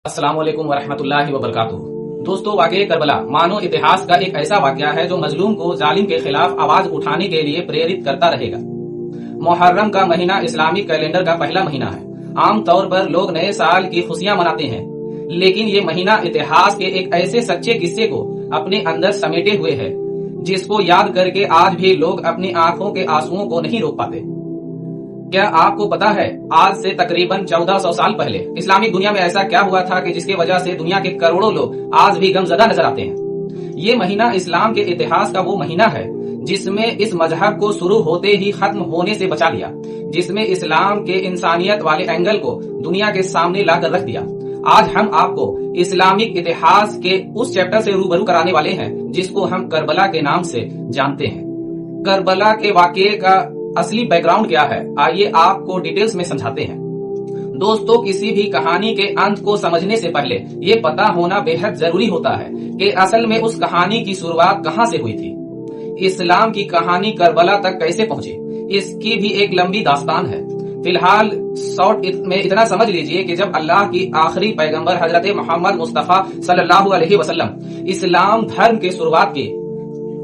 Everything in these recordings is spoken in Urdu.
السلام علیکم ورحمۃ اللہ وبرکاتہ۔ دوستو، واقعہ کربلا مانو اتہاس کا ایک ایسا واقعہ ہے جو مظلوم کو ظالم کے خلاف آواز اٹھانے کے لیے پریرت کرتا رہے گا۔ محرم کا مہینہ اسلامی کیلنڈر کا پہلا مہینہ ہے۔ عام طور پر لوگ نئے سال کی خوشیاں مناتے ہیں، لیکن یہ مہینہ اتہاس کے ایک ایسے سچے قصے کو اپنے اندر سمیٹے ہوئے ہے جس کو یاد کر کے آج بھی لوگ اپنی آنکھوں کے آنسوؤں کو نہیں روک پاتے۔ کیا آپ کو پتا ہے آج سے تقریباً 1400 سال پہلے اسلامک دنیا میں ایسا کیا ہوا تھا کہ جس کی وجہ سے دنیا کے کروڑوں لوگ آج بھی غمزدہ نظر آتے ہیں؟ یہ مہینہ اسلام کے اتہاس کا وہ مہینہ ہے جس میں اس مذہب کو شروع ہوتے ہی ختم ہونے سے بچا لیا، جس میں اسلام کے انسانیت والے اینگل کو دنیا کے سامنے لا کر رکھ دیا۔ آج ہم آپ کو اسلامک اتہاس کے اس چیپٹر سے روبرو کرانے والے ہیں جس کو ہم کربلا کے نام سے جانتے ہیں۔ کربلا کے واقعے کا اصلی بیک گراؤنڈ کیا ہے، آئیے آپ کو ڈیٹیلز میں سمجھاتے ہیں۔ دوستو، کسی بھی کہانی کے انت کو سمجھنے سے پہلے یہ پتا ہونا بے حد ضروری ہوتا ہے کہ اصل میں اس کہانی کی شروعات کہاں سے ہوئی تھی۔ اسلام کی کہانی کربلا تک کیسے پہنچی، اس کی بھی ایک لمبی داستان ہے۔ فی الحال شارٹ میں اتنا سمجھ لیجئے کہ جب اللہ کی آخری پیغمبر حضرت محمد مصطفیٰ صلی اللہ علیہ وسلم اسلام دھرم کی شروعات کی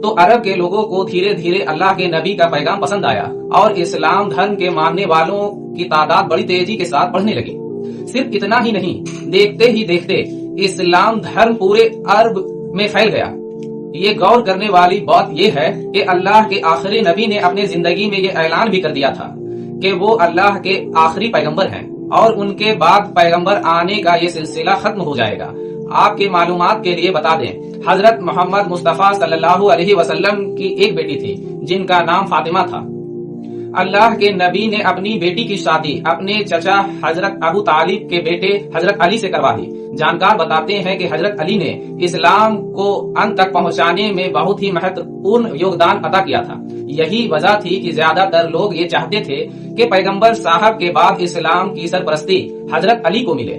تو عرب کے لوگوں کو دھیرے دھیرے اللہ کے نبی کا پیغام پسند آیا اور اسلام دھرم کے ماننے والوں کی تعداد بڑی تیزی کے ساتھ بڑھنے لگی۔ صرف اتنا ہی نہیں، دیکھتے ہی دیکھتے اسلام دھرم پورے عرب میں پھیل گیا۔ یہ غور کرنے والی بات یہ ہے کہ اللہ کے آخری نبی نے اپنے زندگی میں یہ اعلان بھی کر دیا تھا کہ وہ اللہ کے آخری پیغمبر ہیں اور ان کے بعد پیغمبر آنے کا یہ سلسلہ ختم ہو جائے گا۔ آپ کے معلومات کے لیے بتا دیں، حضرت محمد مصطفیٰ صلی اللہ علیہ وسلم کی ایک بیٹی تھی جن کا نام فاطمہ تھا۔ اللہ کے نبی نے اپنی بیٹی کی شادی اپنے چچا حضرت ابو طالب کے بیٹے حضرت علی سے کروا دی۔ جانکار بتاتے ہیں کہ حضرت علی نے اسلام کو انت تک پہنچانے میں بہت ہی مہتوپورن یوگدان عطا کیا تھا۔ یہی وجہ تھی کہ زیادہ تر لوگ یہ چاہتے تھے کہ پیغمبر صاحب کے بعد اسلام کی سرپرستی حضرت علی کو ملے۔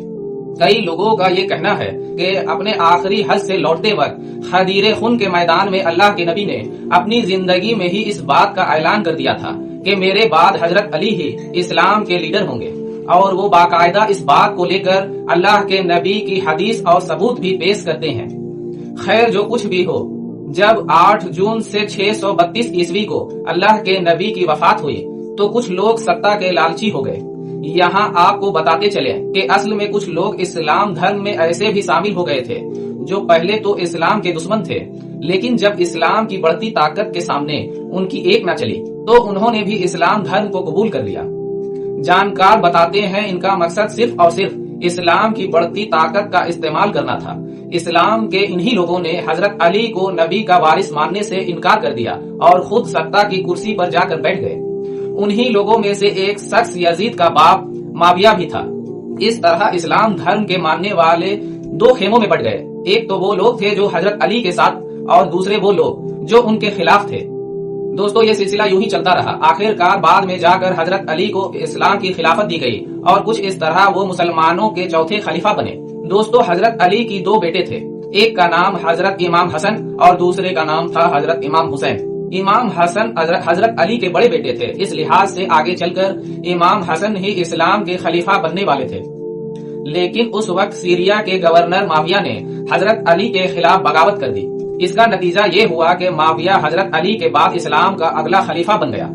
کئی لوگوں کا یہ کہنا ہے کہ اپنے آخری حج سے لوٹتے وقت خدیر خون کے میدان میں اللہ کے نبی نے اپنی زندگی میں ہی اس بات کا اعلان کر دیا تھا کہ میرے بعد حضرت علی ہی اسلام کے لیڈر ہوں گے، اور وہ باقاعدہ اس بات کو لے کر اللہ کے نبی کی حدیث اور ثبوت بھی پیش کرتے ہیں۔ خیر، جو کچھ بھی ہو، جب 8 جون سے 632 عیسوی کو اللہ کے نبی کی وفات ہوئی تو کچھ لوگ سطح کے لالچی ہو گئے۔ یہاں آپ کو بتاتے چلے کہ اصل میں کچھ لوگ اسلام دھرم میں ایسے بھی شامل ہو گئے تھے جو پہلے تو اسلام کے دشمن تھے، لیکن جب اسلام کی بڑھتی طاقت کے سامنے ان کی ایک نہ چلی تو انہوں نے بھی اسلام دھرم کو قبول کر لیا۔ جانکار بتاتے ہیں ان کا مقصد صرف اور صرف اسلام کی بڑھتی طاقت کا استعمال کرنا تھا۔ اسلام کے انہی لوگوں نے حضرت علی کو نبی کا وارث ماننے سے انکار کر دیا اور خود سطح کی کرسی پر جا کر بیٹھ گئے۔ انہی لوگوں میں سے ایک شخص یزید کا باپ معاویہ بھی تھا۔ اس طرح اسلام دھرم کے ماننے والے دو خیموں میں بٹ گئے، ایک تو وہ لوگ تھے جو حضرت علی کے ساتھ اور دوسرے وہ لوگ جو ان کے خلاف تھے۔ دوستو، یہ سلسلہ یوں ہی چلتا رہا۔ آخر کار بعد میں جا کر حضرت علی کو اسلام کی خلافت دی گئی اور کچھ اس طرح وہ مسلمانوں کے چوتھے خلیفہ بنے۔ دوستو، حضرت علی کی دو بیٹے تھے، ایک کا نام حضرت امام حسن اور دوسرے کا نام تھا حضرت امام حسین۔ امام حسن حضرت علی کے بڑے بیٹے تھے، اس لحاظ سے آگے چل کر امام حسن ہی اسلام کے خلیفہ بننے والے تھے، لیکن اس وقت سیریا کے گورنر معاویہ نے حضرت علی کے خلاف بغاوت کر دی۔ اس کا نتیجہ یہ ہوا کہ معاویہ حضرت علی کے بعد اسلام کا اگلا خلیفہ بن گیا۔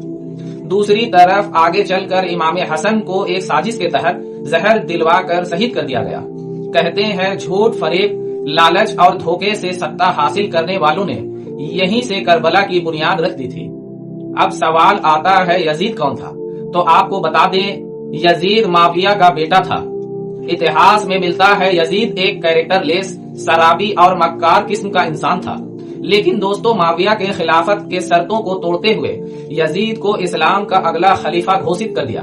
دوسری طرف آگے چل کر امام حسن کو ایک سازش کے تحت زہر دلوا کر شہید کر دیا گیا۔ کہتے ہیں جھوٹ، فریب، لالچ اور دھوکے سے سطح حاصل کرنے والوں نے یہیں سے کربلا کی بنیاد رکھ دی تھی۔ اب سوال آتا ہے یزید کون تھا؟ تو آپ کو بتا دیں، یزید معاویہ کا بیٹا تھا۔ اتہاس میں ملتا ہے یزید ایک کیریکٹر لیس، شرابی اور مکار قسم کا انسان تھا، لیکن دوستو معاویہ کے خلافت کے شرطوں کو توڑتے ہوئے یزید کو اسلام کا اگلا خلیفہ گھوشت کر دیا۔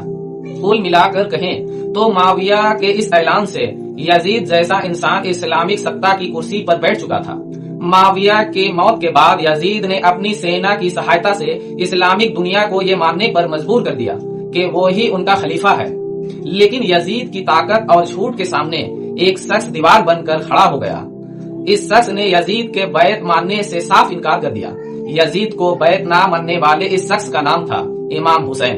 کل ملا کر کہیں تو معاویہ کے اس اعلان سے یزید جیسا انسان اسلامک سطح کی کرسی پر بیٹھ چکا تھا۔ معاویہ کی موت کے بعد یزید نے اپنی سینا کی سہایتا سے اسلامک دنیا کو یہ ماننے پر مجبور کر دیا کہ وہی ان کا خلیفہ ہے، لیکن یزید کی طاقت اور جھوٹ کے سامنے ایک شخص دیوار بن کر کھڑا ہو گیا۔ اس شخص نے یزید کے بیعت ماننے سے صاف انکار کر دیا۔ یزید کو بیعت نہ ماننے والے اس شخص کا نام تھا امام حسین۔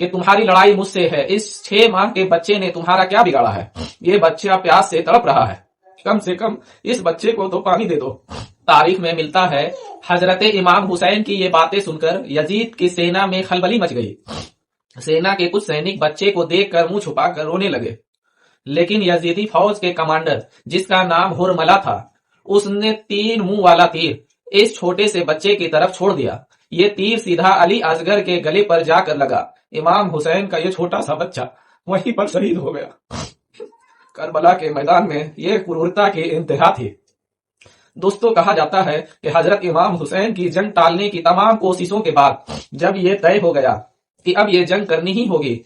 کہ تمہاری لڑائی مجھ سے ہے، اس 6 ماہ کے بچے نے تمہارا کیا بگاڑا ہے؟ یہ بچہ پیاس سے تڑپ رہا ہے، کم سے کم اس بچے کو تو پانی دے دو۔ تاریخ میں ملتا ہے حضرت امام حسین کی یہ باتیں سن کر یزید کی سینا میں خلبلی مچ گئی۔ سینا کے کچھ سینک بچے کو دیکھ کر منہ چھپا کر رونے لگے، لیکن یزیدی فوج کے کمانڈر جس کا نام ہرملہ تھا، اس نے 3 منہ والا تیر اس چھوٹے سے بچے کی طرف چھوڑ دیا۔ یہ تیر سیدھا علی اصغر کے گلے پر جا کر لگا۔ امام حسین کا یہ چھوٹا سا بچہ وہیں پر شہید ہو گیا۔ کربلا کے میدان میں یہ کرورتا کی انتہا تھی۔ دوستو، کہا جاتا ہے کہ حضرت امام حسین کی جنگ ٹالنے کی تمام کوششوں کے بعد جب یہ طے ہو گیا کہ اب یہ جنگ کرنی ہی ہوگی،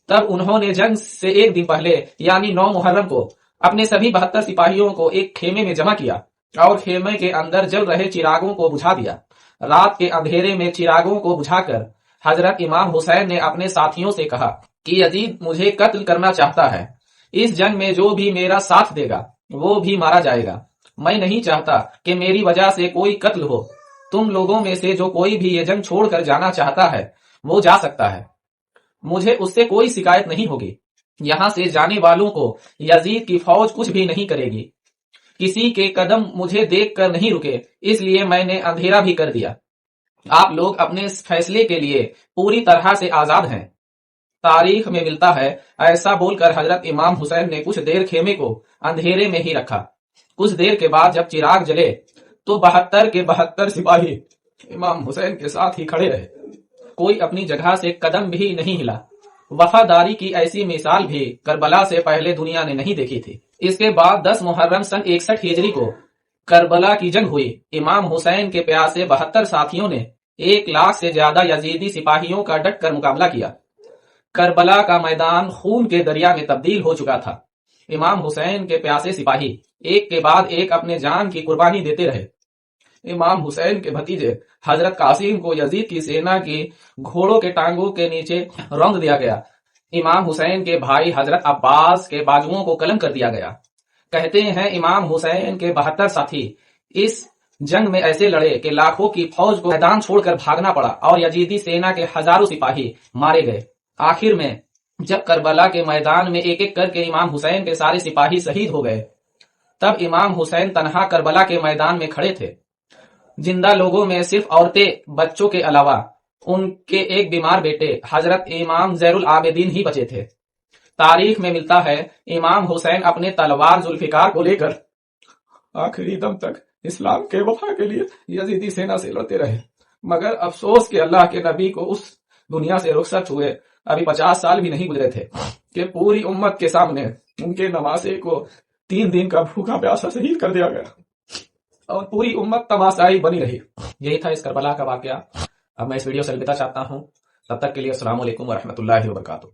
تب انہوں نے جنگ سے 1 دن پہلے یعنی 9 محرم کو اپنے سبھی 72 سپاہیوں کو ایک خیمے میں جمع کیا اور خیمے کے اندر جل رہے چراغوں کو بجھا دیا۔ رات کے اندھیرے میں چراغوں کو بجھا کر حضرت امام حسین نے اپنے ساتھیوں سے کہا کہ یزید مجھے قتل کرنا چاہتا ہے، اس جنگ میں جو بھی میرا ساتھ دے گا وہ بھی مارا جائے گا۔ میں نہیں چاہتا کہ میری وجہ سے کوئی قتل ہو۔ تم لوگوں میں سے جو کوئی بھی یہ جنگ چھوڑ کر جانا چاہتا ہے وہ جا سکتا ہے، مجھے اس سے کوئی شکایت نہیں ہوگی۔ یہاں سے جانے والوں کو یزید کی فوج کچھ بھی نہیں کرے گی۔ کسی کے قدم مجھے دیکھ کر نہیں رکے، اس لیے میں نے اندھیرا بھی کر دیا۔ آپ لوگ اپنے فیصلے کے لیے پوری طرح سے آزاد ہیں۔ تاریخ میں ملتا ہے ایسا بول کر حضرت امام حسین نے کچھ دیر خیمے کو اندھیرے میں ہی رکھا۔ کچھ دیر کے بعد جب چراغ جلے تو 72 کے 72 سپاہی امام حسین کے ساتھ ہی کھڑے رہے، کوئی اپنی جگہ سے قدم بھی نہیں ہلا۔ وفاداری کی ایسی مثال بھی کربلا سے پہلے دنیا نے نہیں دیکھی تھی۔ اس کے بعد 10 محرم سن 61 ہجری کو کربلا کی جنگ ہوئی۔ امام حسین کے پیاسے 72 ساتھیوں نے 1 لاکھ سے زیادہ یزیدی سپاہیوں کا ڈٹ کر مقابلہ کیا۔ کربلا کا میدان خون کے دریا میں تبدیل ہو چکا تھا۔ امام حسین کے پیاسے سپاہی ایک کے بعد ایک اپنے جان کی قربانی دیتے رہے۔ امام حسین کے بھتیجے حضرت قاسم کو یزید کی سینا کی گھوڑوں کے ٹانگوں کے نیچے روند دیا گیا۔ امام حسین کے بھائی حضرت عباس کے بازوؤں کو قلم کر دیا گیا۔ کہتے ہیں امام حسین کے 72 ساتھی اس جنگ میں ایسے لڑے کہ لاکھوں کی فوج کو میدان چھوڑ کر بھاگنا پڑا اور یزیدی سینا کے ہزاروں سپاہی مارے گئے۔ آخر میں جب کربلا کے میدان میں ایک ایک کر کے امام حسین کے سارے سپاہی شہید ہو گئے، تب امام حسین تنہا کربلا کے میدان میں کھڑے تھے۔ زندہ لوگوں میں صرف عورتیں، بچوں کے علاوہ ان کے ایک بیمار بیٹے حضرت امام زیر العابدین ہی بچے تھے۔ تاریخ میں ملتا ہے امام حسین اپنے تلوار ذوالفقار کو لے کر آخری دم تک اسلام کے وفا کے لیے یزیدی سینا سے لڑتے رہے، مگر افسوس کہ اللہ کے نبی کو اس دنیا سے رخصت ہوئے ابھی 50 سال بھی نہیں گزرے تھے کہ پوری امت کے سامنے ان کے نواسے کو 3 دن کا بھوکا پیاسا شہید کر دیا گیا اور پوری امت تماشائی بنی رہی۔ یہی تھا اس کربلا کا واقعہ۔ اب میں اس ویڈیو سے الوداع چاہتا ہوں، تب تک کے لیے السلام علیکم ورحمۃ اللہ وبرکاتہ۔